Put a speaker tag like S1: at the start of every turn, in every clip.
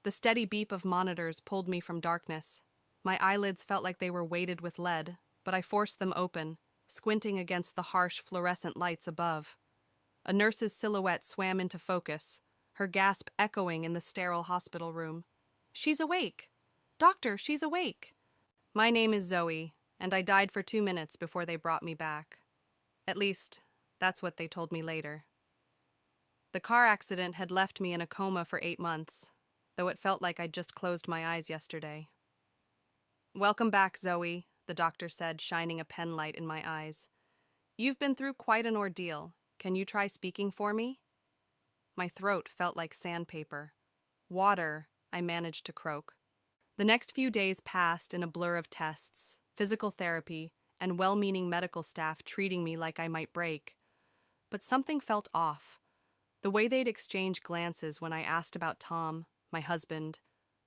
S1: The steady beep of monitors pulled me from darkness. My eyelids felt like they were weighted with lead, but I forced them open, squinting against the harsh fluorescent lights above. A nurse's silhouette swam into focus, her gasp echoing in the sterile hospital room. "She's awake! Doctor, she's awake!" My name is Zoe, and I died for 2 minutes before they brought me back. At least, that's what they told me later. The car accident had left me in a coma for 8 months, though it felt like I'd just closed my eyes yesterday. "Welcome back, Zoe," the doctor said, shining a pen light in my eyes. "You've been through quite an ordeal. Can you try speaking for me?" My throat felt like sandpaper. "Water," I managed to croak. The next few days passed in a blur of tests, physical therapy, and well-meaning medical staff treating me like I might break. But something felt off. The way they'd exchange glances when I asked about Tom, my husband,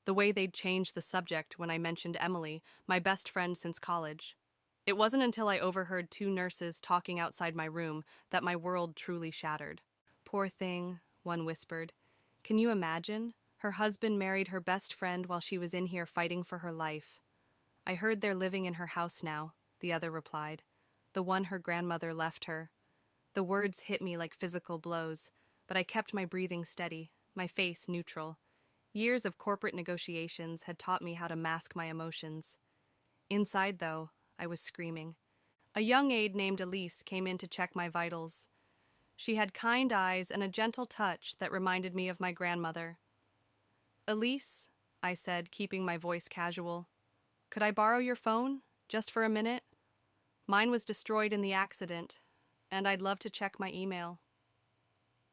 S1: the way they'd change the subject when I mentioned Emily, my best friend since college. It wasn't until I overheard two nurses talking outside my room that my world truly shattered. "Poor thing," one whispered. "Can you imagine? Her husband married her best friend while she was in here fighting for her life." "I heard they're living in her house now," the other replied. "The one her grandmother left her." The words hit me like physical blows, but I kept my breathing steady, my face neutral. Years of corporate negotiations had taught me how to mask my emotions. Inside, though, I was screaming. A young aide named Elise came in to check my vitals. She had kind eyes and a gentle touch that reminded me of my grandmother. "Elise," I said, keeping my voice casual, "could I borrow your phone, just for a minute? Mine was destroyed in the accident, and I'd love to check my email."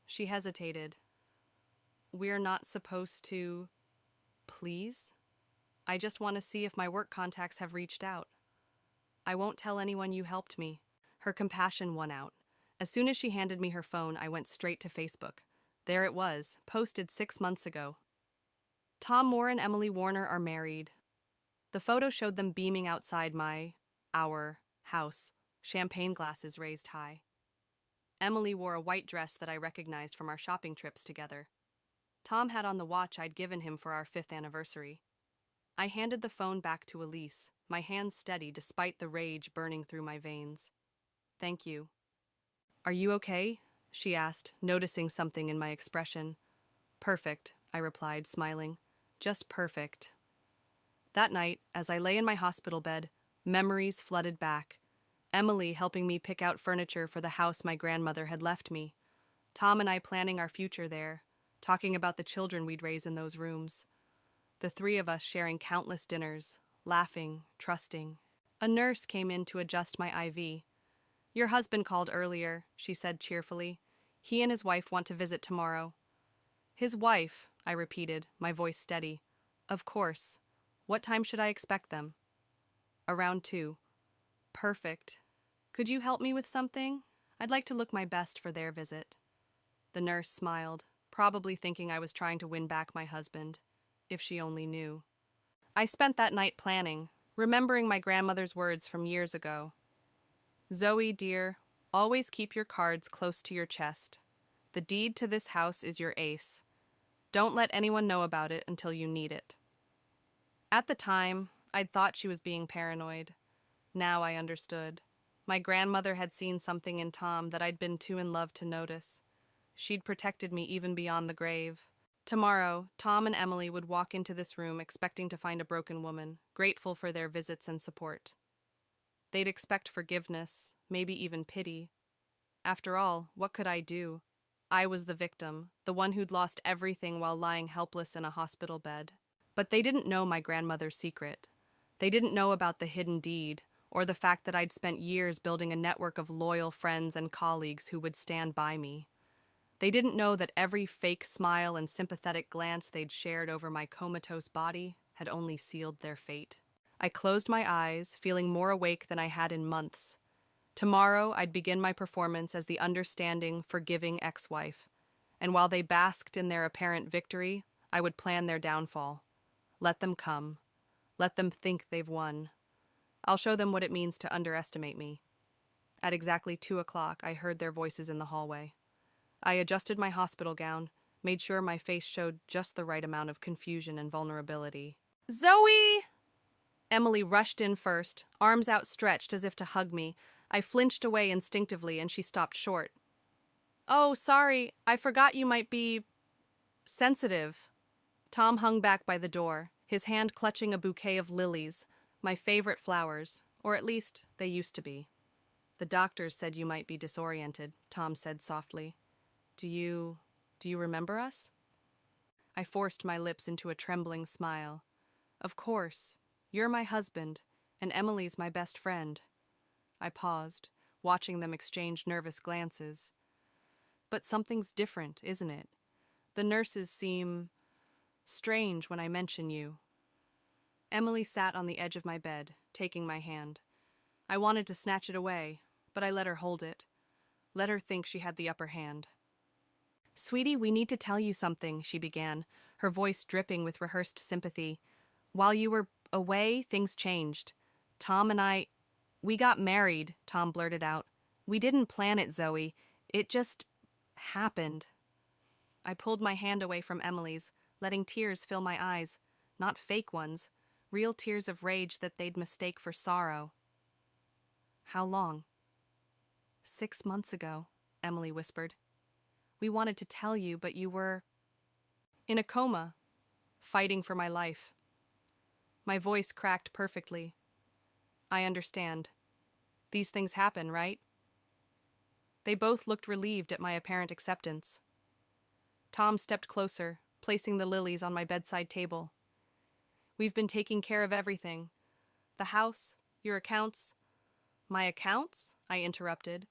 S1: She hesitated. "We're not supposed to—" "Please? I just want to see if my work contacts have reached out." "I won't tell anyone you helped me." Her compassion won out. As soon as she handed me her phone, I went straight to Facebook. There it was, posted 6 months ago. "Tom Moore and Emily Warner are married." The photo showed them beaming outside our house, champagne glasses raised high. Emily wore a white dress that I recognized from our shopping trips together. Tom had on the watch I'd given him for our 5th anniversary. I handed the phone back to Elise, my hands steady despite the rage burning through my veins. "Thank you." "Are you okay?" she asked, noticing something in my expression. "Perfect," I replied, smiling. "Just perfect." That night, as I lay in my hospital bed, memories flooded back. Emily helping me pick out furniture for the house my grandmother had left me. Tom and I planning our future there, talking about the children we'd raise in those rooms. The three of us sharing countless dinners, laughing, trusting. A nurse came in to adjust my IV. "Your husband called earlier," she said cheerfully. "He and his wife want to visit tomorrow." "His wife," I repeated, my voice steady. "Of course. What time should I expect them?" "Around 2. "Perfect. Could you help me with something? I'd like to look my best for their visit." The nurse smiled, probably thinking I was trying to win back my husband, if she only knew. I spent that night planning, remembering my grandmother's words from years ago. "Zoe, dear, always keep your cards close to your chest. The deed to this house is your ace. Don't let anyone know about it until you need it." At the time, I'd thought she was being paranoid. Now I understood. My grandmother had seen something in Tom that I'd been too in love to notice. She'd protected me even beyond the grave. Tomorrow, Tom and Emily would walk into this room expecting to find a broken woman, grateful for their visits and support. They'd expect forgiveness, maybe even pity. After all, what could I do? I was the victim, the one who'd lost everything while lying helpless in a hospital bed. But they didn't know my grandmother's secret. They didn't know about the hidden deed, or the fact that I'd spent years building a network of loyal friends and colleagues who would stand by me. They didn't know that every fake smile and sympathetic glance they'd shared over my comatose body had only sealed their fate. I closed my eyes, feeling more awake than I had in months. Tomorrow, I'd begin my performance as the understanding, forgiving ex-wife. And while they basked in their apparent victory, I would plan their downfall. Let them come. Let them think they've won. I'll show them what it means to underestimate me. At exactly 2 o'clock, I heard their voices in the hallway. I adjusted my hospital gown, made sure my face showed just the right amount of confusion and vulnerability. Zoe! Emily rushed in first, arms outstretched as if to hug me. I flinched away instinctively and she stopped short. Oh, sorry, I forgot you might be sensitive. Tom hung back by the door, his hand clutching a bouquet of lilies, my favorite flowers, or at least they used to be. The doctors said you might be disoriented, Tom said softly. Do you remember us? I forced my lips into a trembling smile. Of course. You're my husband, and Emily's my best friend. I paused, watching them exchange nervous glances. But something's different, isn't it? The nurses seem strange when I mention you. Emily sat on the edge of my bed, taking my hand. I wanted to snatch it away, but I let her hold it. Let her think she had the upper hand. Sweetie, we need to tell you something, she began, her voice dripping with rehearsed sympathy. While you were away, things changed. Tom and we got married, Tom blurted out. We didn't plan it, Zoe. It just happened. I pulled my hand away from Emily's, letting tears fill my eyes, not fake ones, real tears of rage that they'd mistake for sorrow. How long? 6 months ago, Emily whispered. We wanted to tell you, but you were in a coma, fighting for my life. My voice cracked perfectly. I understand. These things happen, right? They both looked relieved at my apparent acceptance. Tom stepped closer, placing the lilies on my bedside table. We've been taking care of everything. The house, your accounts. My accounts? I interrupted,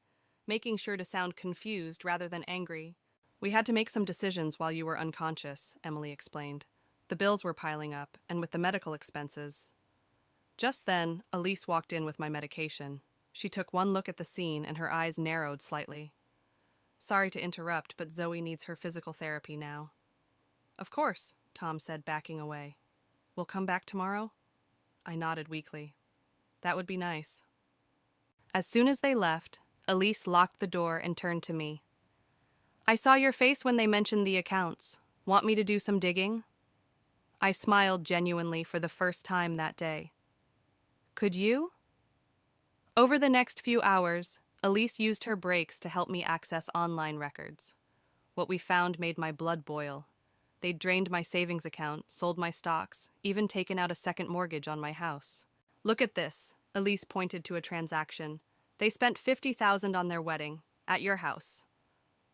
S1: making sure to sound confused rather than angry. We had to make some decisions while you were unconscious, Emily explained. The bills were piling up, and with the medical expenses. Just then, Elise walked in with my medication. She took one look at the scene and her eyes narrowed slightly. Sorry to interrupt, but Zoe needs her physical therapy now. Of course, Tom said, backing away. We'll come back tomorrow? I nodded weakly. That would be nice. As soon as they left, Elise locked the door and turned to me. I saw your face when they mentioned the accounts. Want me to do some digging? I smiled genuinely for the first time that day. Could you? Over the next few hours, Elise used her breaks to help me access online records. What we found made my blood boil. They'd drained my savings account, sold my stocks, even taken out a second mortgage on my house. Look at this, Elise pointed to a transaction. They spent $50,000 on their wedding, at your house.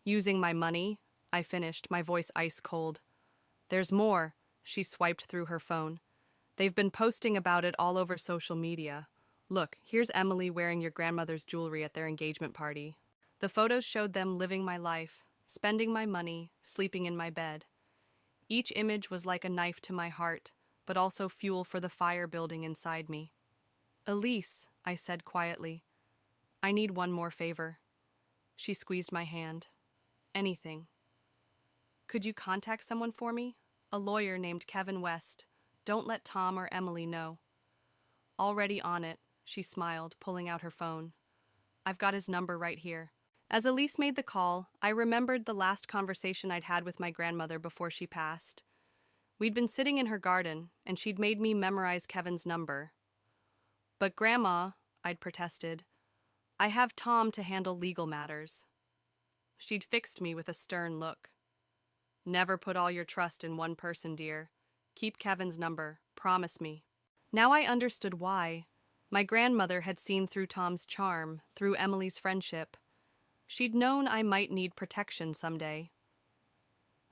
S1: Using my money, I finished, my voice ice cold. There's more, she swiped through her phone. They've been posting about it all over social media. Look, here's Emily wearing your grandmother's jewelry at their engagement party. The photos showed them living my life, spending my money, sleeping in my bed. Each image was like a knife to my heart, but also fuel for the fire building inside me. Elise, I said quietly, I need one more favor. She squeezed my hand. Anything. Could you contact someone for me? A lawyer named Kevin West. Don't let Tom or Emily know. Already on it, she smiled, pulling out her phone. I've got his number right here. As Elise made the call, I remembered the last conversation I'd had with my grandmother before she passed. We'd been sitting in her garden, and she'd made me memorize Kevin's number. But Grandma, I'd protested, I have Tom to handle legal matters. She'd fixed me with a stern look. Never put all your trust in one person, dear. Keep Kevin's number. Promise me. Now I understood why. My grandmother had seen through Tom's charm, through Emily's friendship. She'd known I might need protection someday.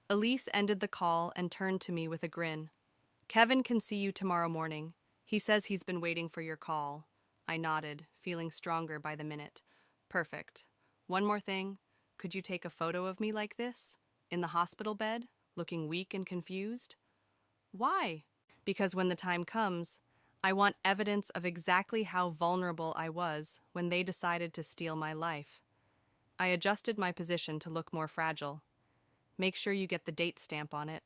S1: Elise ended the call and turned to me with a grin. Kevin can see you tomorrow morning. He says he's been waiting for your call. I nodded, feeling stronger by the minute. Perfect. One more thing. Could you take a photo of me like this? In the hospital bed, looking weak and confused? Why? Because when the time comes, I want evidence of exactly how vulnerable I was when they decided to steal my life. I adjusted my position to look more fragile. Make sure you get the date stamp on it.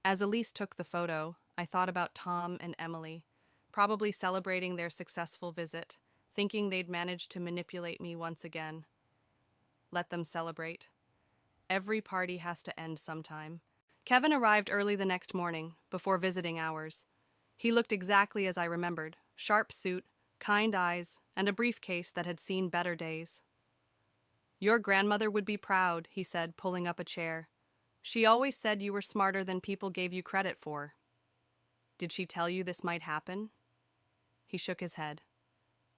S1: As Elise took the photo, I thought about Tom and Emily, probably celebrating their successful visit, thinking they'd managed to manipulate me once again. Let them celebrate. Every party has to end sometime. Kevin arrived early the next morning, before visiting hours. He looked exactly as I remembered: sharp suit, kind eyes, and a briefcase that had seen better days. "Your grandmother would be proud," he said, pulling up a chair. "She always said you were smarter than people gave you credit for." "Did she tell you this might happen?" He shook his head.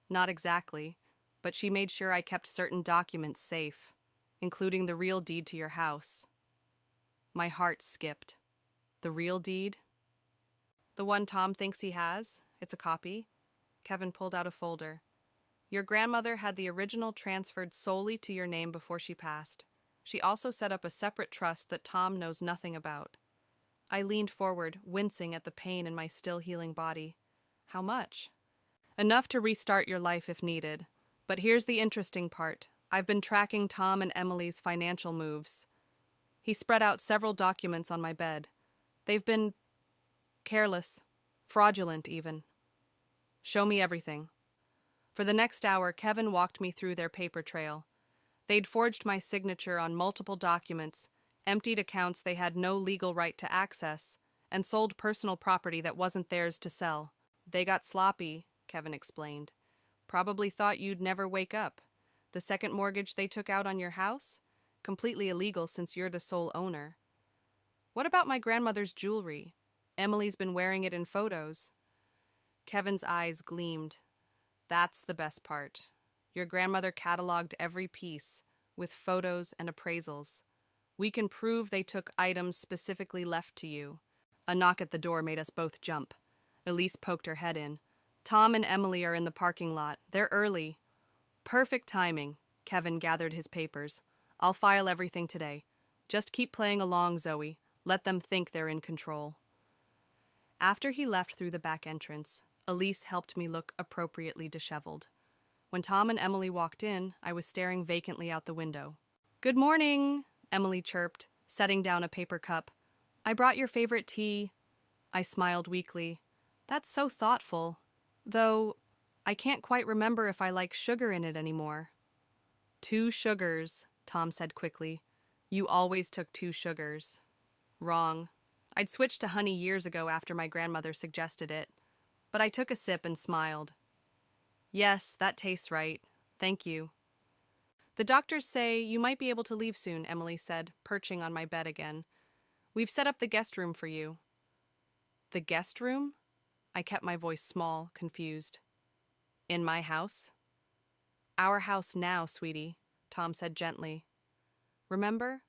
S1: "Not exactly, but she made sure I kept certain documents safe, including the real deed to your house." My heart skipped. "The real deed?" "The one Tom thinks he has. It's a copy." Kevin pulled out a folder. "Your grandmother had the original transferred solely to your name before she passed. She also set up a separate trust that Tom knows nothing about." I leaned forward, wincing at the pain in my still healing body. "How much?" "Enough to restart your life if needed. But here's the interesting part. I've been tracking Tom and Emily's financial moves." He spread out several documents on my bed. "They've been careless, fraudulent even." "Show me everything." For the next hour, Kevin walked me through their paper trail. They'd forged my signature on multiple documents, emptied accounts they had no legal right to access, and sold personal property that wasn't theirs to sell. "They got sloppy," Kevin explained. "Probably thought you'd never wake up. The second mortgage they took out on your house? Completely illegal since you're the sole owner." "What about my grandmother's jewelry? Emily's been wearing it in photos." Kevin's eyes gleamed. "That's the best part. Your grandmother cataloged every piece, with photos and appraisals. We can prove they took items specifically left to you." A knock at the door made us both jump. Elise poked her head in. "Tom and Emily are in the parking lot. They're early." "Perfect timing." Kevin gathered his papers. "I'll file everything today. Just keep playing along, Zoe. Let them think they're in control." After he left through the back entrance, Elise helped me look appropriately disheveled. When Tom and Emily walked in, I was staring vacantly out the window. "Good morning," Emily chirped, setting down a paper cup. "I brought your favorite tea." I smiled weakly. "That's so thoughtful. Though, I can't quite remember if I like sugar in it anymore." "2 sugars," Tom said quickly. "You always took 2 sugars." "Wrong. I'd switched to honey years ago after my grandmother suggested it." But I took a sip and smiled. "Yes, that tastes right. Thank you." "The doctors say you might be able to leave soon," Emily said, perching on my bed again. "We've set up the guest room for you." "The guest room?" I kept my voice small, confused. "In my house?" "Our house now, sweetie," Tom said gently. "Remember?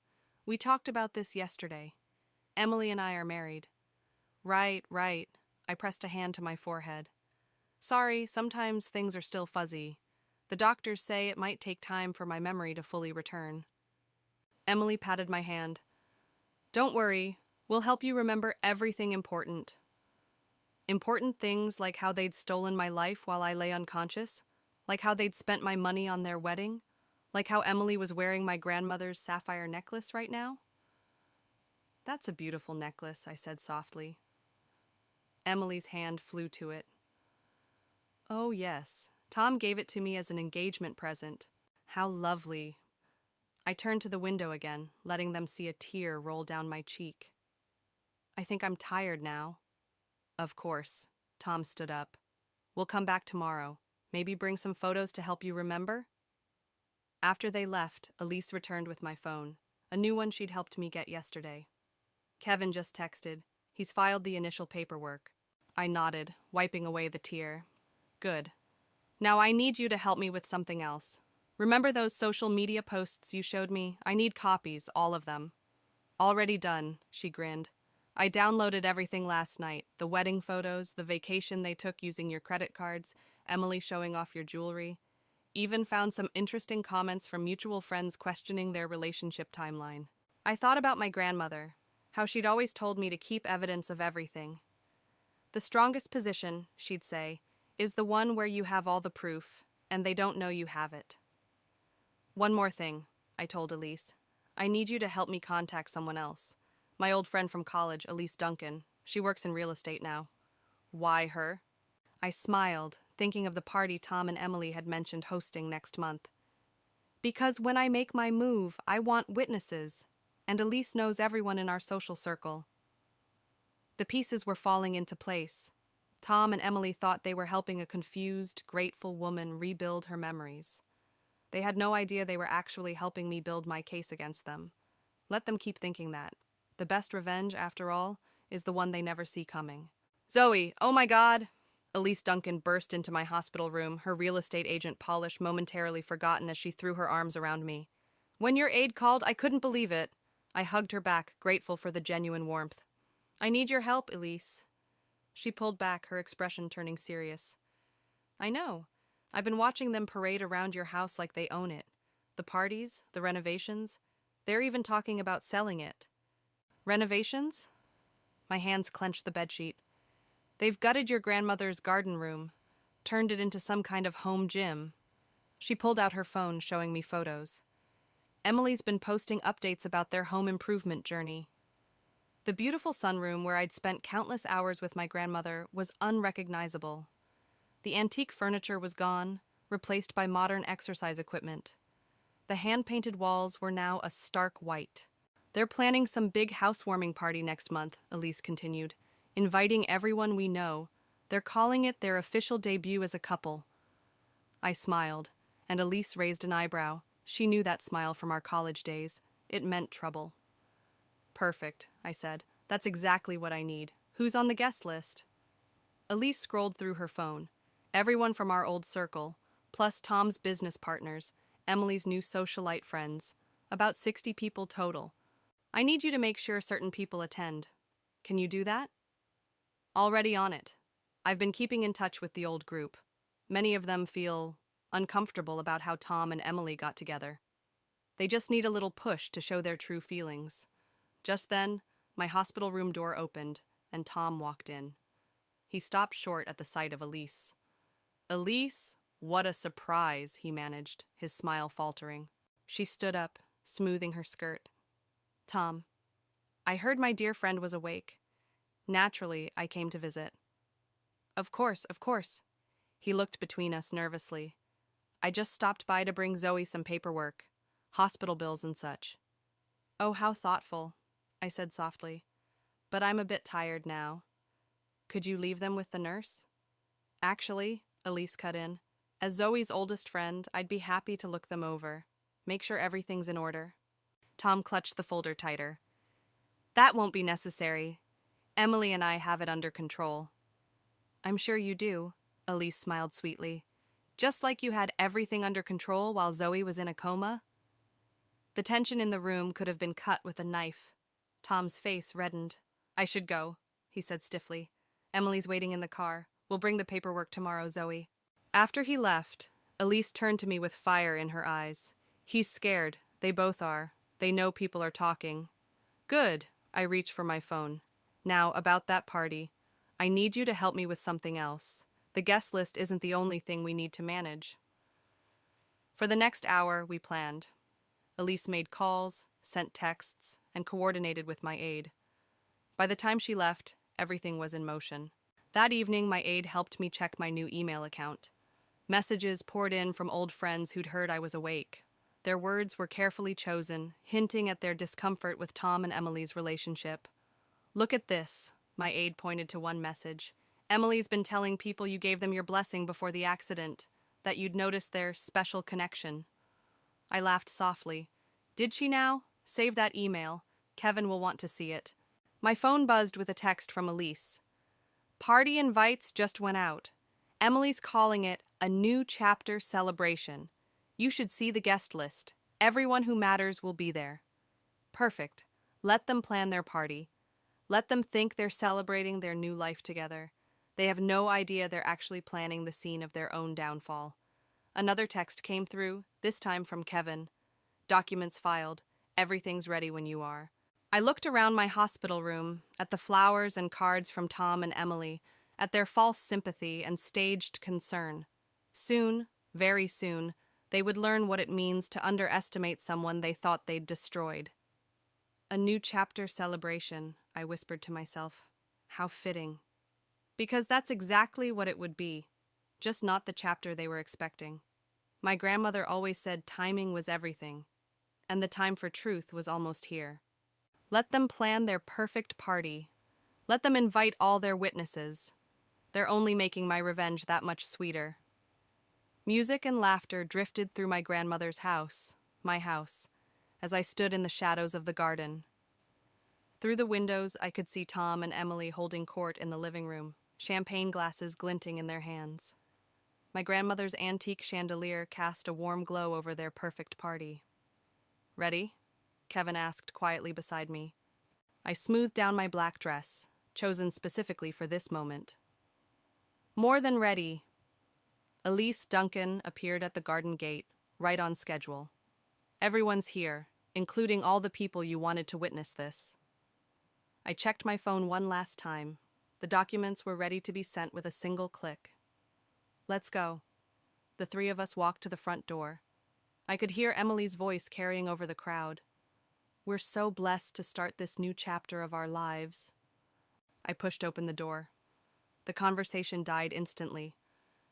S1: We talked about this yesterday. Emily and I are married." Right. I pressed a hand to my forehead. "Sorry, sometimes things are still fuzzy. The doctors say it might take time for my memory to fully return." Emily patted my hand. "Don't worry, we'll help you remember everything important." Important things like how they'd stolen my life while I lay unconscious, like how they'd spent my money on their wedding, like how Emily was wearing my grandmother's sapphire necklace right now. "That's a beautiful necklace," I said softly. Emily's hand flew to it. "Oh, yes. Tom gave it to me as an engagement present. How lovely." I turned to the window again, letting them see a tear roll down my cheek. "I think I'm tired now." "Of course." Tom stood up. "We'll come back tomorrow. Maybe bring some photos to help you remember?" After they left, Elise returned with my phone, a new one she'd helped me get yesterday. "Kevin just texted. He's filed the initial paperwork." I nodded, wiping away the tear. "Good. Now I need you to help me with something else. Remember those social media posts you showed me? I need copies, all of them." "Already done," she grinned. "I downloaded everything last night. The wedding photos, the vacation they took using your credit cards, Emily showing off your jewelry. Even found some interesting comments from mutual friends questioning their relationship timeline." I thought about my grandmother, how she'd always told me to keep evidence of everything. "The strongest position," she'd say, "is the one where you have all the proof, and they don't know you have it." "One more thing," I told Elise. "I need you to help me contact someone else. My old friend from college, Elise Duncan. She works in real estate now." "Why her?" I smiled, thinking of the party Tom and Emily had mentioned hosting next month. "Because when I make my move, I want witnesses. and Elise knows everyone in our social circle. The pieces were falling into place. Tom and Emily thought they were helping a confused, grateful woman rebuild her memories. They had no idea they were actually helping me build my case against them. Let them keep thinking that. The best revenge, after all, is the one they never see coming. Zoe, oh my God! Elise Duncan burst into my hospital room, her real estate agent polish momentarily forgotten as she threw her arms around me. When your aide called, I couldn't believe it. I hugged her back, grateful for the genuine warmth. I need your help, Elise. She pulled back, her expression turning serious. I know. I've been watching them parade around your house like they own it. The parties, the renovations. They're even talking about selling it. Renovations? My hands clenched the bedsheet. They've gutted your grandmother's garden room, turned it into some kind of home gym. She pulled out her phone, showing me photos. Emily's been posting updates about their home improvement journey. The beautiful sunroom where I'd spent countless hours with my grandmother was unrecognizable. The antique furniture was gone, replaced by modern exercise equipment. The hand-painted walls were now a stark white. They're planning some big housewarming party next month, Elise continued, inviting everyone we know. They're calling it their official debut as a couple. I smiled, and Elise raised an eyebrow. She knew that smile from our college days. It meant trouble. Perfect, I said. That's exactly what I need. Who's on the guest list? Elise scrolled through her phone. Everyone from our old circle, plus Tom's business partners, Emily's new socialite friends. About 60 people total. I need you to make sure certain people attend. Can you do that? Already on it. I've been keeping in touch with the old group. Many of them feel uncomfortable about how Tom and Emily got together. They just need a little push to show their true feelings. Just then, my hospital room door opened, and Tom walked in. He stopped short at the sight of Elise. Elise, what a surprise, he managed, his smile faltering. She stood up, smoothing her skirt. Tom, I heard my dear friend was awake. Naturally, I came to visit. Of course, of course. He looked between us nervously. I just stopped by to bring Zoe some paperwork, hospital bills and such. Oh, how thoughtful, I said softly. But I'm a bit tired now. Could you leave them with the nurse? Actually, Elise cut in, as Zoe's oldest friend, I'd be happy to look them over. Make sure everything's in order. Tom clutched the folder tighter. That won't be necessary. Emily and I have it under control. I'm sure you do, Elise smiled sweetly. Just like you had everything under control while Zoe was in a coma? The tension in the room could have been cut with a knife. Tom's face reddened. I should go, he said stiffly. Emily's waiting in the car. We'll bring the paperwork tomorrow, Zoe. After he left, Elise turned to me with fire in her eyes. He's scared. They both are. They know people are talking. Good. I reached for my phone. Now, about that party. I need you to help me with something else. The guest list isn't the only thing we need to manage. For the next hour, we planned. Elise made calls, sent texts, and coordinated with my aide. By the time she left, everything was in motion. That evening, my aide helped me check my new email account. Messages poured in from old friends who'd heard I was awake. Their words were carefully chosen, hinting at their discomfort with Tom and Emily's relationship. Look at this, my aide pointed to one message. Emily's been telling people you gave them your blessing before the accident, that you'd noticed their special connection. I laughed softly. Did she now? Save that email. Kevin will want to see it. My phone buzzed with a text from Elise. Party invites just went out. Emily's calling it a new chapter celebration. You should see the guest list. Everyone who matters will be there. Perfect. Let them plan their party. Let them think they're celebrating their new life together. They have no idea they're actually planning the scene of their own downfall. Another text came through, this time from Kevin. Documents filed. Everything's ready when you are. I looked around my hospital room, at the flowers and cards from Tom and Emily, at their false sympathy and staged concern. Soon, very soon, they would learn what it means to underestimate someone they thought they'd destroyed. A new chapter celebration, I whispered to myself. How fitting. Because that's exactly what it would be, just not the chapter they were expecting. My grandmother always said timing was everything, and the time for truth was almost here. Let them plan their perfect party. Let them invite all their witnesses. They're only making my revenge that much sweeter. Music and laughter drifted through my grandmother's house, my house, as I stood in the shadows of the garden. Through the windows, I could see Tom and Emily holding court in the living room, champagne glasses glinting in their hands. My grandmother's antique chandelier cast a warm glow over their perfect party. "Ready?" Kevin asked quietly beside me. I smoothed down my black dress, chosen specifically for this moment. "More than ready." Elise Duncan appeared at the garden gate, right on schedule. "Everyone's here, including all the people you wanted to witness this." I checked my phone one last time. The documents were ready to be sent with a single click. "Let's go." The three of us walked to the front door. I could hear Emily's voice carrying over the crowd. "We're so blessed to start this new chapter of our lives." I pushed open the door. The conversation died instantly.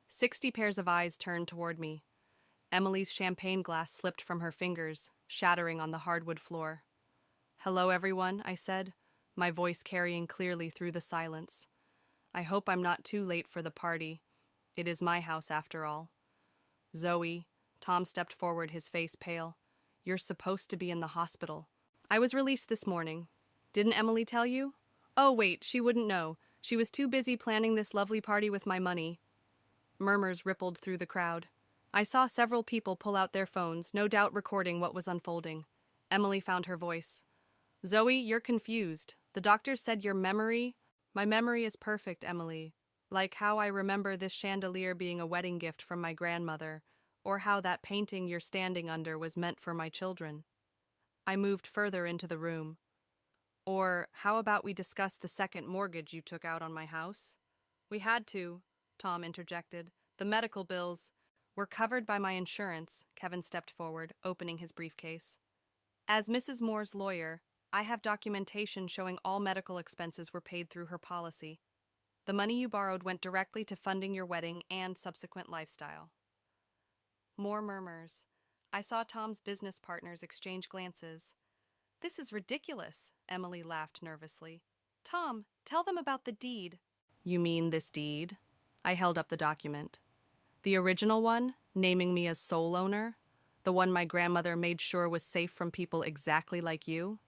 S1: 60 pairs of eyes turned toward me. Emily's champagne glass slipped from her fingers, shattering on the hardwood floor. "Hello, everyone," I said, my voice carrying clearly through the silence. "I hope I'm not too late for the party. It is my house after all." "Zoe," Tom stepped forward, his face pale. "You're supposed to be in the hospital." "I was released this morning. Didn't Emily tell you?" "Oh, wait, she wouldn't know. She was too busy planning this lovely party with my money." Murmurs rippled through the crowd. I saw several people pull out their phones, no doubt recording what was unfolding. Emily found her voice. "Zoe, you're confused. The doctors said your memory—" "My memory is perfect, Emily. Like how I remember this chandelier being a wedding gift from my grandmother, or how that painting you're standing under was meant for my children." I moved further into the room. "Or how about we discuss the second mortgage you took out on my house?" "We had to," Tom interjected. "The medical bills were covered by my insurance." Kevin stepped forward, opening his briefcase. "As Mrs. Moore's lawyer, I have documentation showing all medical expenses were paid through her policy. The money you borrowed went directly to funding your wedding and subsequent lifestyle." More murmurs. I saw Tom's business partners exchange glances. "This is ridiculous," Emily laughed nervously. "Tom, tell them about the deed." "You mean this deed?" I held up the document. "The original one, naming me as sole owner? The one my grandmother made sure was safe from people exactly like you?"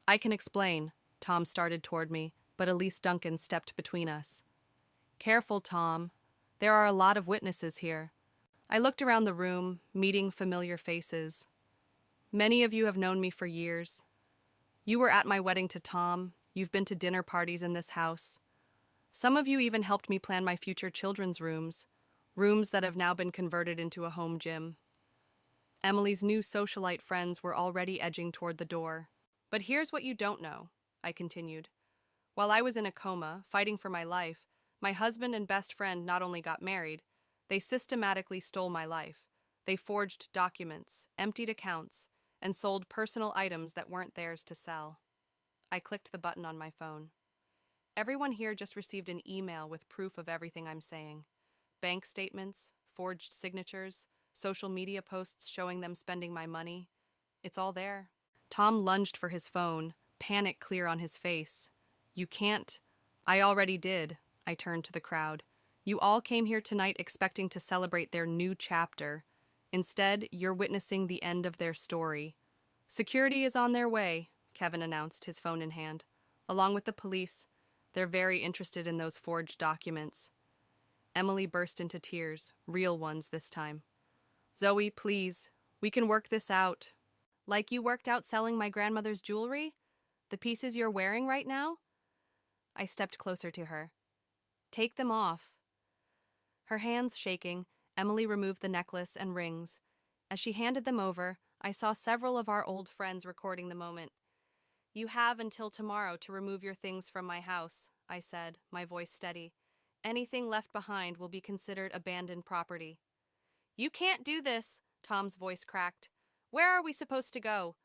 S1: "I can explain." Tom started toward me, but Elise Duncan stepped between us. "Careful, Tom. There are a lot of witnesses here." I looked around the room, meeting familiar faces. "Many of you have known me for years. You were at my wedding to Tom. You've been to dinner parties in this house. Some of you even helped me plan my future children's rooms that have now been converted into a home gym." Emily's new socialite friends were already edging toward the door. "But here's what you don't know," I continued. "While I was in a coma, fighting for my life, my husband and best friend not only got married, they systematically stole my life. They forged documents, emptied accounts, and sold personal items that weren't theirs to sell." I clicked the button on my phone. Everyone here just received an email with proof of everything I'm saying. Bank statements, forged signatures, social media posts showing them spending my money. It's all there. Tom lunged for his phone, panic clear on his face. "You can't—" "I already did." I turned to the crowd. "You all came here tonight expecting to celebrate their new chapter. Instead, you're witnessing the end of their story." "Security is on their way," Kevin announced, his phone in hand. "Along with the police. They're very interested in those forged documents." Emily burst into tears, real ones this time. "Zoe, please. We can work this out." "Like you worked out selling my grandmother's jewelry? The pieces you're wearing right now?" I stepped closer to her. "Take them off." Her hands shaking, Emily removed the necklace and rings. As she handed them over, I saw several of our old friends recording the moment. "You have until tomorrow to remove your things from my house," I said, my voice steady. "Anything left behind will be considered abandoned property." "You can't do this," Tom's voice cracked. "Where are we supposed to go?"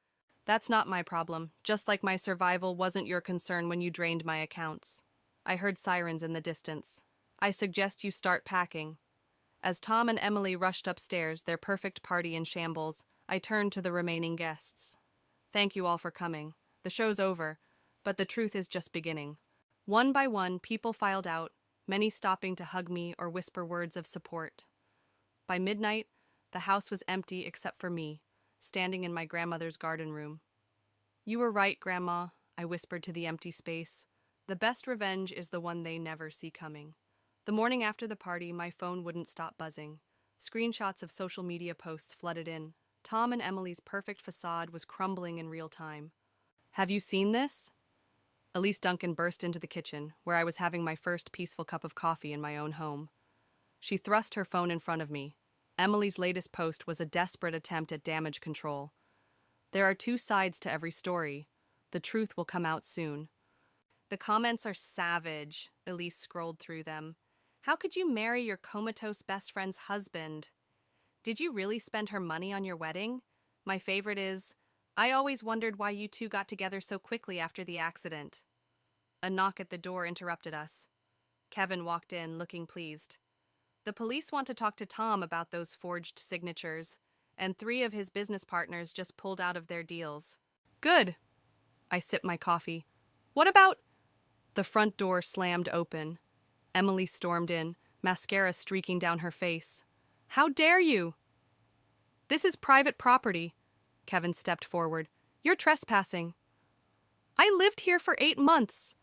S1: "That's not my problem, just like my survival wasn't your concern when you drained my accounts." I heard sirens in the distance. "I suggest you start packing." As Tom and Emily rushed upstairs, their perfect party in shambles, I turned to the remaining guests. "Thank you all for coming. The show's over, but the truth is just beginning. One by one, people filed out, many stopping to hug me or whisper words of support. By midnight, the house was empty except for me, standing in my grandmother's garden room. "You were right, Grandma," I whispered to the empty space. "The best revenge is the one they never see coming." The morning after the party, my phone wouldn't stop buzzing. Screenshots of social media posts flooded in. Tom and Emily's perfect facade was crumbling in real time. "Have you seen this?" Elise Duncan burst into the kitchen, where I was having my first peaceful cup of coffee in my own home. She thrust her phone in front of me. Emily's latest post was a desperate attempt at damage control. There are two sides to every story. The truth will come out soon. "The comments are savage," Elise scrolled through them. "How could you marry your comatose best friend's husband? Did you really spend her money on your wedding?" My favorite is, "I always wondered why you two got together so quickly after the accident." A knock at the door interrupted us. Kevin walked in, looking pleased. "The police want to talk to Tom about those forged signatures, and 3 of his business partners just pulled out of their deals." "Good." I sipped my coffee. "What about—" The front door slammed open. Emily stormed in, mascara streaking down her face. "How dare you?" "This is private property." Kevin stepped forward. "You're trespassing." "I lived here for 8 months."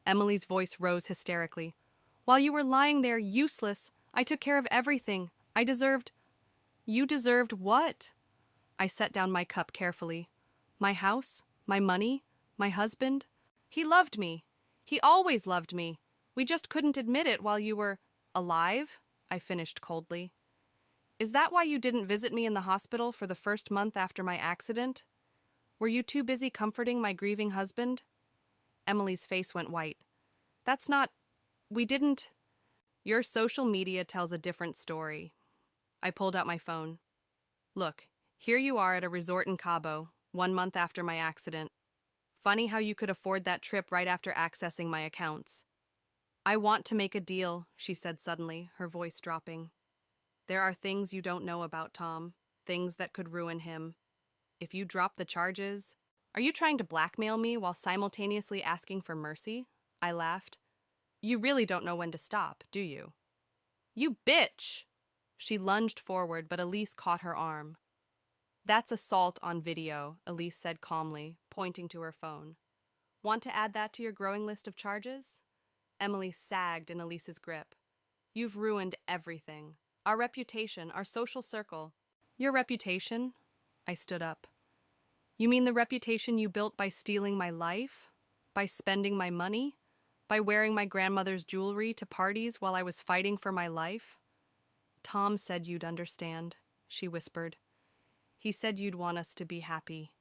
S1: Emily's voice rose hysterically. "While you were lying there, useless, I took care of everything. I deserved—" "You deserved what?" I set down my cup carefully. "My house, my money, my husband. He loved me. He always loved me. We just couldn't admit it while you were alive," I finished coldly. "Is that why you didn't visit me in the hospital for the first month after my accident? Were you too busy comforting my grieving husband?" Emily's face went white. "That's not— We didn't—" "Your social media tells a different story." I pulled out my phone. "Look, here you are at a resort in Cabo, 1 month after my accident. Funny how you could afford that trip right after accessing my accounts." "I want to make a deal," she said suddenly, her voice dropping. "There are things you don't know about Tom, things that could ruin him. If you drop the charges—" "Are you trying to blackmail me while simultaneously asking for mercy?" I laughed. "You really don't know when to stop, do you?" "You bitch!" She lunged forward, but Elise caught her arm. "That's assault on video," Elise said calmly, pointing to her phone. "Want to add that to your growing list of charges?" Emily sagged in Elise's grip. "You've ruined everything. Our reputation, our social circle." "Your reputation?" I stood up. "You mean the reputation you built by stealing my life? By spending my money? By wearing my grandmother's jewelry to parties while I was fighting for my life?" "Tom said you'd understand," she whispered. "He said you'd want us to be happy."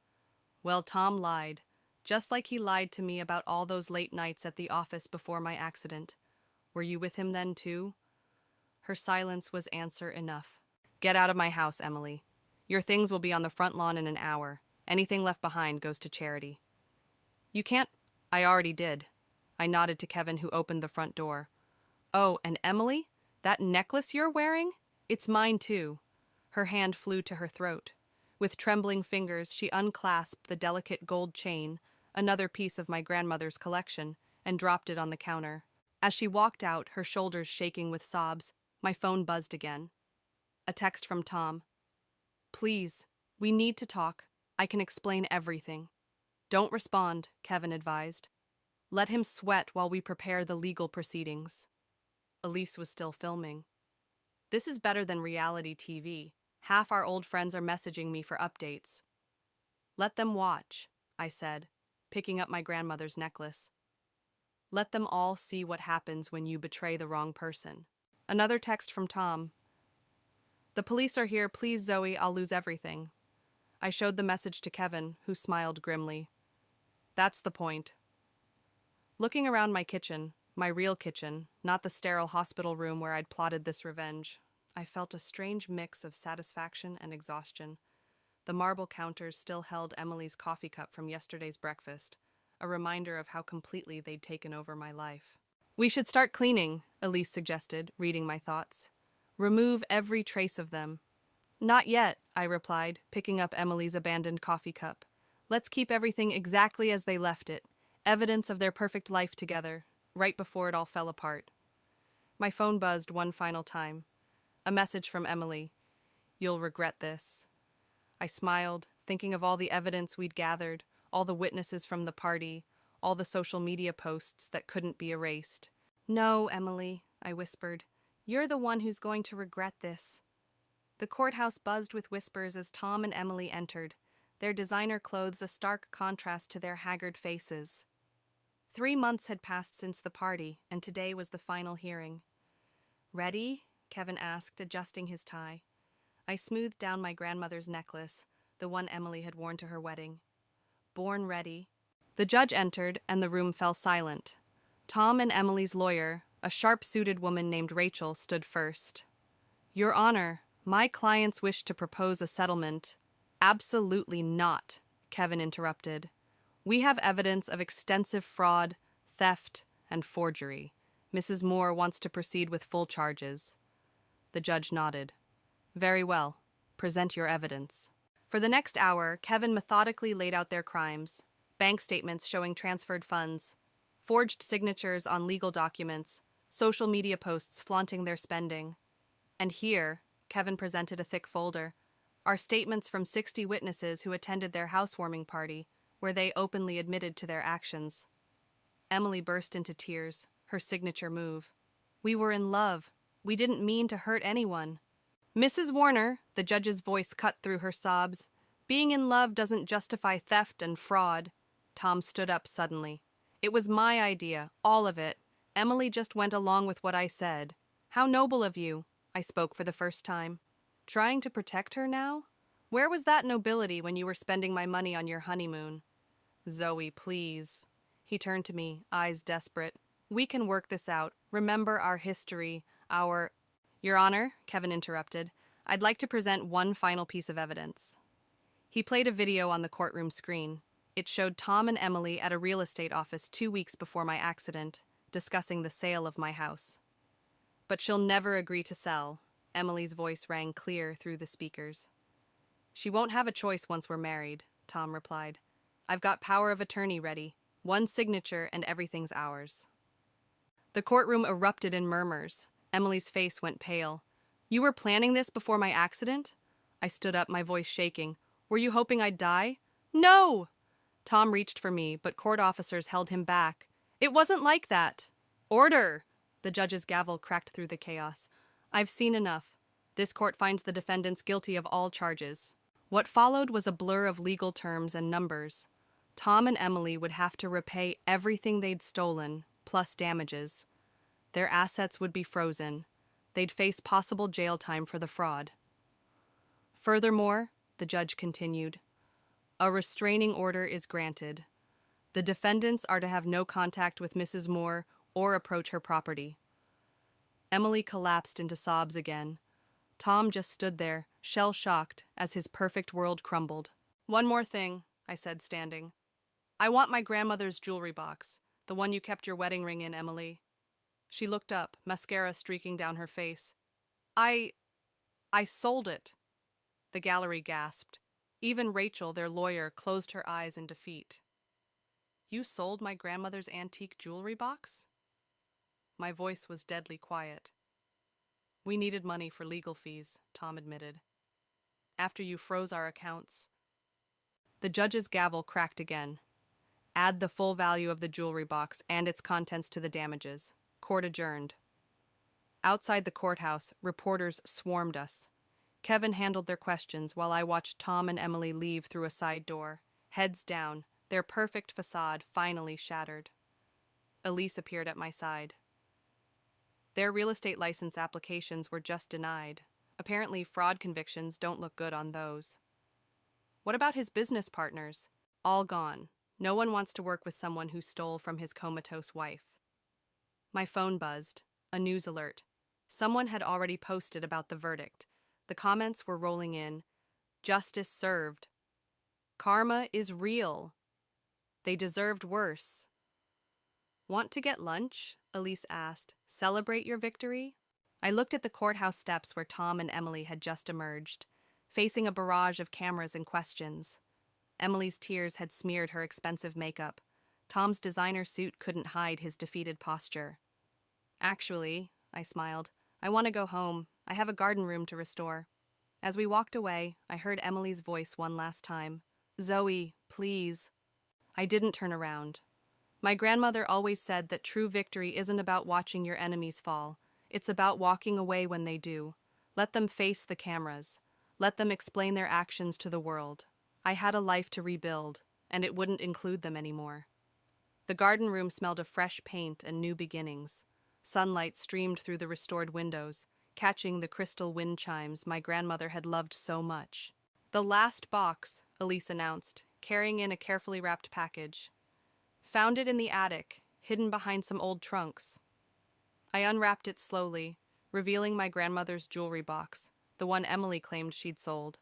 S1: Well, Tom lied, just like he lied to me about all those late nights at the office before my accident. Were you with him then, too? Her silence was answer enough. "Get out of my house, Emily. Your things will be on the front lawn in an hour. Anything left behind goes to charity." "You can't—" "I already did." I nodded to Kevin, who opened the front door. "Oh, and Emily, that necklace you're wearing? It's mine, too." Her hand flew to her throat. With trembling fingers, she unclasped the delicate gold chain, another piece of my grandmother's collection, and dropped it on the counter. As she walked out, her shoulders shaking with sobs, my phone buzzed again. A text from Tom. "Please, we need to talk. I can explain everything." "Don't respond," Kevin advised. "Let him sweat while we prepare the legal proceedings." Elise was still filming. "This is better than reality TV. Half our old friends are messaging me for updates." "Let them watch," I said, picking up my grandmother's necklace. "Let them all see what happens when you betray the wrong person." Another text from Tom. "The police are here. Please, Zoe, I'll lose everything." I showed the message to Kevin, who smiled grimly. "That's the point." Looking around my kitchen, my real kitchen, not the sterile hospital room where I'd plotted this revenge, I felt a strange mix of satisfaction and exhaustion. The marble counters still held Emily's coffee cup from yesterday's breakfast, a reminder of how completely they'd taken over my life. "We should start cleaning," Elise suggested, reading my thoughts. "Remove every trace of them." "Not yet," I replied, picking up Emily's abandoned coffee cup. Let's keep everything exactly as they left it. Evidence of their perfect life together, right before it all fell apart. My phone buzzed one final time. A message from Emily. You'll regret this. I smiled, thinking of all the evidence we'd gathered, all the witnesses from the party, all the social media posts that couldn't be erased. No, Emily, I whispered. You're the one who's going to regret this. The courthouse buzzed with whispers as Tom and Emily entered, their designer clothes a stark contrast to their haggard faces. 3 months had passed since the party, and today was the final hearing. Ready? Kevin asked, adjusting his tie. I smoothed down my grandmother's necklace, the one Emily had worn to her wedding. Born ready. The judge entered, and the room fell silent. Tom and Emily's lawyer, a sharp-suited woman named Rachel, stood first. Your Honor, my clients wish to propose a settlement. Absolutely not, Kevin interrupted. We have evidence of extensive fraud, theft, and forgery. Mrs. Moore wants to proceed with full charges. The judge nodded. Very well. Present your evidence. For the next hour, Kevin methodically laid out their crimes. Bank statements showing transferred funds, forged signatures on legal documents, social media posts flaunting their spending. And here, Kevin presented a thick folder, are statements from 60 witnesses who attended their housewarming party, where they openly admitted to their actions. Emily burst into tears, her signature move. We were in love. We didn't mean to hurt anyone. Mrs. Warner, the judge's voice cut through her sobs. Being in love doesn't justify theft and fraud. Tom stood up suddenly. It was my idea, all of it. Emily just went along with what I said. How noble of you, I spoke for the first time. Trying to protect her now? Where was that nobility when you were spending my money on your honeymoon? Zoe, please. He turned to me, eyes desperate. We can work this out. Remember our history, our... Your Honor, Kevin interrupted, I'd like to present one final piece of evidence. He played a video on the courtroom screen. It showed Tom and Emily at a real estate office 2 weeks before my accident, discussing the sale of my house. But she'll never agree to sell. Emily's voice rang clear through the speakers. She won't have a choice once we're married, Tom replied. I've got power of attorney ready. One signature and everything's ours. The courtroom erupted in murmurs. Emily's face went pale. You were planning this before my accident? I stood up, my voice shaking. Were you hoping I'd die? No! Tom reached for me, but court officers held him back. It wasn't like that. Order! The judge's gavel cracked through the chaos. I've seen enough. This court finds the defendants guilty of all charges. What followed was a blur of legal terms and numbers. Tom and Emily would have to repay everything they'd stolen, plus damages. Their assets would be frozen. They'd face possible jail time for the fraud. Furthermore, the judge continued, a restraining order is granted. The defendants are to have no contact with Mrs. Moore or approach her property. Emily collapsed into sobs again. Tom just stood there, shell-shocked, as his perfect world crumbled. One more thing, I said, standing. I want my grandmother's jewelry box, the one you kept your wedding ring in, Emily. She looked up, mascara streaking down her face. I sold it. The gallery gasped. Even Rachel, their lawyer, closed her eyes in defeat. You sold my grandmother's antique jewelry box? My voice was deadly quiet. We needed money for legal fees, Tom admitted. After you froze our accounts. The judge's gavel cracked again. Add the full value of the jewelry box and its contents to the damages. Court adjourned. Outside the courthouse, reporters swarmed us. Kevin handled their questions while I watched Tom and Emily leave through a side door, heads down, their perfect facade finally shattered. Elise appeared at my side. Their real estate license applications were just denied. Apparently, fraud convictions don't look good on those. What about his business partners? All gone. No one wants to work with someone who stole from his comatose wife. My phone buzzed. A news alert. Someone had already posted about the verdict. The comments were rolling in. Justice served. Karma is real. They deserved worse. Want to get lunch? Elise asked. Celebrate your victory? I looked at the courthouse steps where Tom and Emily had just emerged, facing a barrage of cameras and questions. Emily's tears had smeared her expensive makeup. Tom's designer suit couldn't hide his defeated posture. Actually, I smiled, I want to go home. I have a garden room to restore. As we walked away, I heard Emily's voice one last time. Zoe, please. I didn't turn around. My grandmother always said that true victory isn't about watching your enemies fall. It's about walking away when they do. Let them face the cameras. Let them explain their actions to the world. I had a life to rebuild, and it wouldn't include them anymore. The garden room smelled of fresh paint and new beginnings. Sunlight streamed through the restored windows, catching the crystal wind chimes my grandmother had loved so much. The last box, Elise announced, carrying in a carefully wrapped package. Found it in the attic, hidden behind some old trunks. I unwrapped it slowly, revealing my grandmother's jewelry box, the one Emily claimed she'd sold.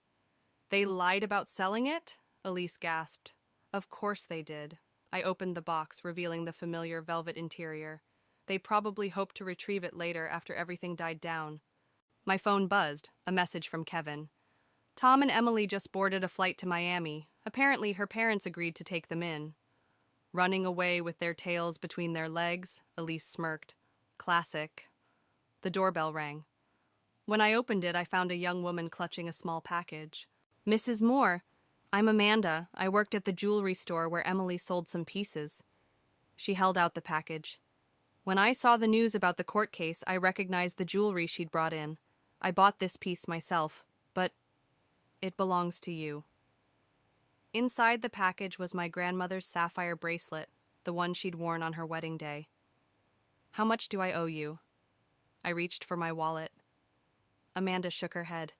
S1: They lied about selling it? Elise gasped. Of course they did. I opened the box, revealing the familiar velvet interior. They probably hoped to retrieve it later after everything died down. My phone buzzed, a message from Kevin. Tom and Emily just boarded a flight to Miami. Apparently her parents agreed to take them in. Running away with their tails between their legs, Elise smirked. Classic. The doorbell rang. When I opened it, I found a young woman clutching a small package. Mrs. Moore, I'm Amanda. I worked at the jewelry store where Emily sold some pieces. She held out the package. When I saw the news about the court case, I recognized the jewelry she'd brought in. I bought this piece myself, but it belongs to you. Inside the package was my grandmother's sapphire bracelet, the one she'd worn on her wedding day. How much do I owe you? I reached for my wallet. Amanda shook her head.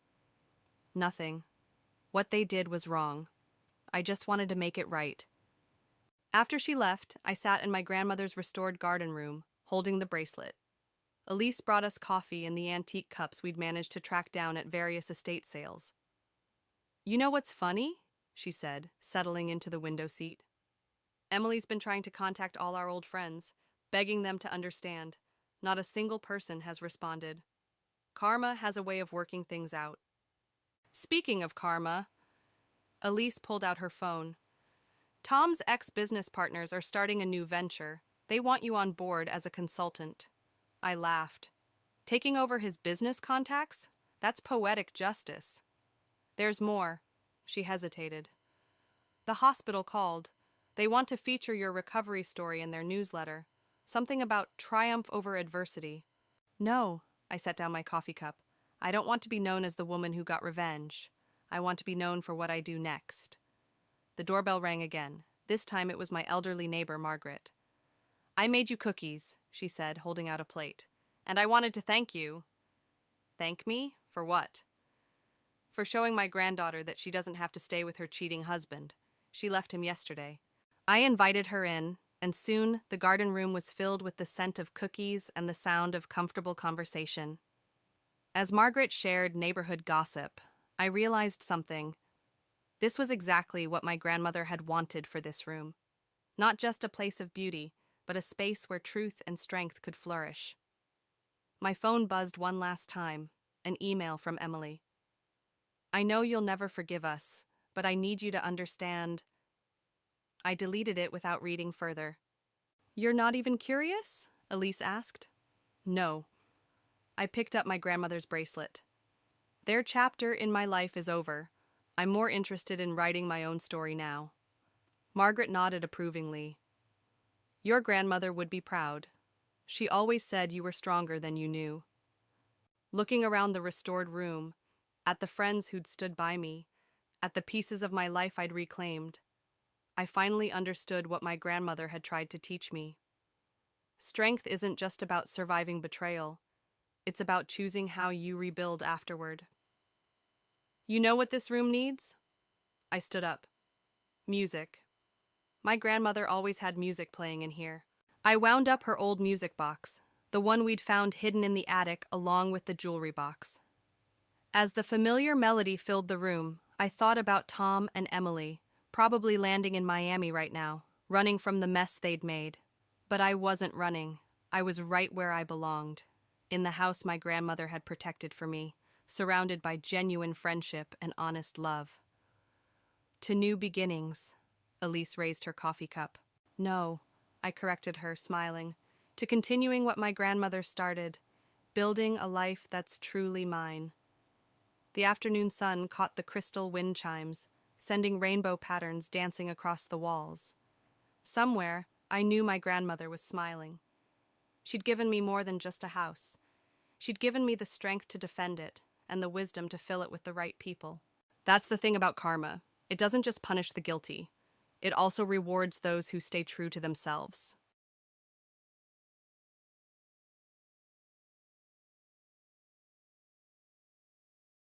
S1: Nothing. What they did was wrong. I just wanted to make it right. After she left, I sat in my grandmother's restored garden room, holding the bracelet. Elise brought us coffee in the antique cups we'd managed to track down at various estate sales. You know what's funny? She said, settling into the window seat. Emily's been trying to contact all our old friends, begging them to understand. Not a single person has responded. Karma has a way of working things out. Speaking of karma, Elise pulled out her phone. Tom's ex-business partners are starting a new venture. They want you on board as a consultant. I laughed. Taking over his business contacts? That's poetic justice. There's more. She hesitated. The hospital called. They want to feature your recovery story in their newsletter. Something about triumph over adversity. No, I set down my coffee cup. I don't want to be known as the woman who got revenge. I want to be known for what I do next. The doorbell rang again. This time it was my elderly neighbor, Margaret. I made you cookies, she said, holding out a plate. And I wanted to thank you. Thank me? For what? For showing my granddaughter that she doesn't have to stay with her cheating husband. She left him yesterday. I invited her in, and soon the garden room was filled with the scent of cookies and the sound of comfortable conversation. As Margaret shared neighborhood gossip, I realized something. This was exactly what my grandmother had wanted for this room. Not just a place of beauty, but a space where truth and strength could flourish. My phone buzzed one last time, an email from Emily. I know you'll never forgive us, but I need you to understand. I deleted it without reading further. You're not even curious? Elise asked. No. I picked up my grandmother's bracelet. Their chapter in my life is over. I'm more interested in writing my own story now. Margaret nodded approvingly. Your grandmother would be proud. She always said you were stronger than you knew. Looking around the restored room, at the friends who'd stood by me, at the pieces of my life I'd reclaimed, I finally understood what my grandmother had tried to teach me. Strength isn't just about surviving betrayal. It's about choosing how you rebuild afterward. You know what this room needs? I stood up. Music. My grandmother always had music playing in here. I wound up her old music box, the one we'd found hidden in the attic along with the jewelry box. As the familiar melody filled the room, I thought about Tom and Emily, probably landing in Miami right now, running from the mess they'd made. But I wasn't running. I was right where I belonged, in the house my grandmother had protected for me, surrounded by genuine friendship and honest love. To new beginnings. Elise raised her coffee cup. No, I corrected her, smiling. To continuing what my grandmother started, building a life that's truly mine. The afternoon sun caught the crystal wind chimes, sending rainbow patterns dancing across the walls. Somewhere, I knew my grandmother was smiling. She'd given me more than just a house. She'd given me the strength to defend it, and the wisdom to fill it with the right people. That's the thing about karma. It doesn't just punish the guilty. It also rewards those who stay true to themselves.